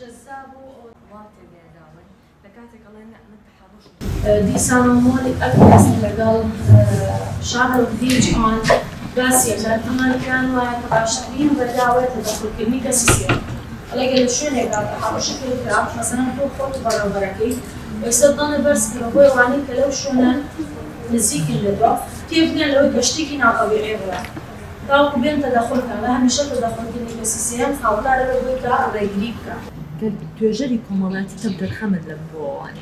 جذاب وواطي داون لكاتك الله ينعم التحرش ديسان مولك أكلاس لقال شعر الفيج عن باسيا كان كان وعشرين بداوة تدخل كمية سياسية لقى شو هيك تحرش كذا مثلا تو خط برا بركي ويصدقني بس كروي وعني كلو شو نزيك اللي كيف كان لو بشتكي نا طبيعي ولا طاو بين تدخل كان لها مش تدخل كمية سياسية حاولت على بويكا رجليكا توجري كمالاتي تبدأ الخمد لبواني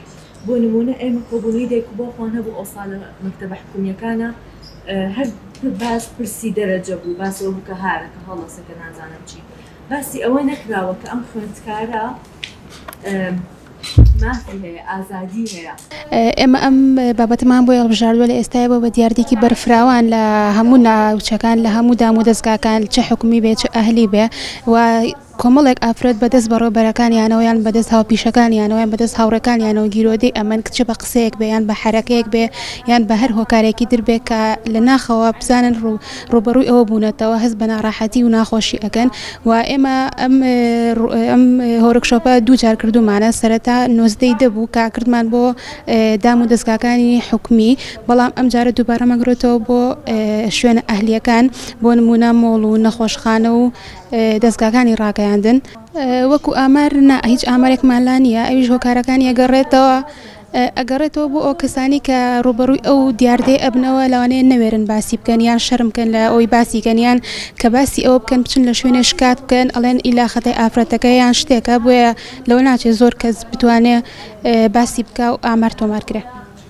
بو نمونه ايما كوبوني دي كوبا خوانها بو اوصال مكتب حكومية كان هر باس برسي درجة بو باس وبو كهارة كهالله سكنا زانم چي باسي اوين اكراوة كأم خوانتكارا ما فيه آزادی هەیە ئێمە بابەتمان بۆ هەڵبژاردووە لە ئێستای بۆ بە دیاردێکی بەرفراوان لە هەموو ناوچەکان لە هەموو دام و دەستگاکان چه حکومی بێ چه ئەهلی بێ و کۆمەڵێک ئافرەت بەدەست بەڕێوەبەرەکانیانەوە یان بەدەست هاوپیشەکانیانەوە یان بەدەست هاوڕێکانیانەوە گیرۆدەی ئەمن کچ بە قسەیەک بێ یان بە حرەکەیەک بێ یان بە هەر هۆکارێکی دربێ کە لە ناخەوە بزانن ڕوبەڕووی ئەوە بوونەتەوە هەست بە ناڕاحەتی و ناخۆشی ئەکەن و ئێمە ئەم هۆرکشۆپە دوو جار کردومانە سەرەتا نۆزدەی دەبوو کاکردمان بۆ دام و دەستگاکانی حکومی بەڵام ئەم جارە دووبارە مەگرێتەوە بۆ شوێنە ئەهلیەکان بۆ نمونە مۆڵ و نەخۆشخانە و دەستگاکانی ڕاگەیاندن وەکو ئامار هیچ ئامارێکمان لا نییە ئەویش هۆکارەکانی ئەگەڕێتەوە بۆ ئەو کەسانی کە ڕوبەڕووی ئەو دیاردەی ئەبنەوە لەوانەیە نەوێرن باسی بکەن یان شەرم بکەن لە ئەوی باسیکەنیان کە باسی ئەوە بکەن بچن لە شوێنە شکات بکەن ئەڵێن ئیلا خەتای ئافرەتەکە یان شتێکە بۆیە لەوە ناچێت زۆر کەس بتوانێت باسی بکە و ئامار تۆمارکرێ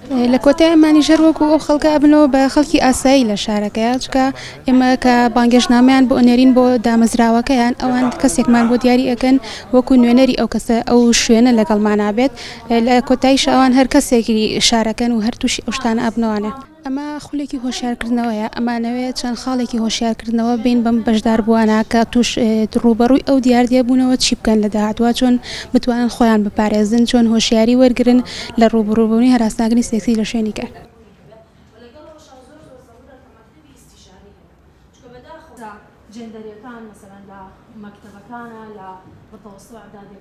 لە کۆتای ئەمانی ژەر وەکو ئەو خەڵکە ئەبنەوە بە خەڵکی ئاسایی لە شارەکەیە چکە ئێمە کە بانگێژنامەیان بۆ ئەنێرین بۆ دامەزراوەکەیان ئەوان کەسێکمان بۆ دیاری ئەەکەن وەکو نوێنەری ئەو کەسە ئەو شوێنە لەگەڵمانابێت لە کۆتاییش ئەوان هەر کەسێکی شارەکەن و هەر تووشی ئەو شتانە ئەبنەوانە ئەمە خولێکی هۆشیارکردنەوەیە ئەمانەوەیە چەند خاڵێکی هۆشیارکردنەوە بین بەم بەشدار بووانە کە توش ڕوبەڕووی ئەو دیاردیە بوونەوە چی بکەن لە داهاتوە چۆن بتوانن خۆیان بپارێزن چۆن هۆشیاری وەرگرن لە ڕوبەڕووبوونی هەراسناگری سێکسی لە شوێنی کار جندريتان مثلا لمكتبكانا لمتوسط اعدادي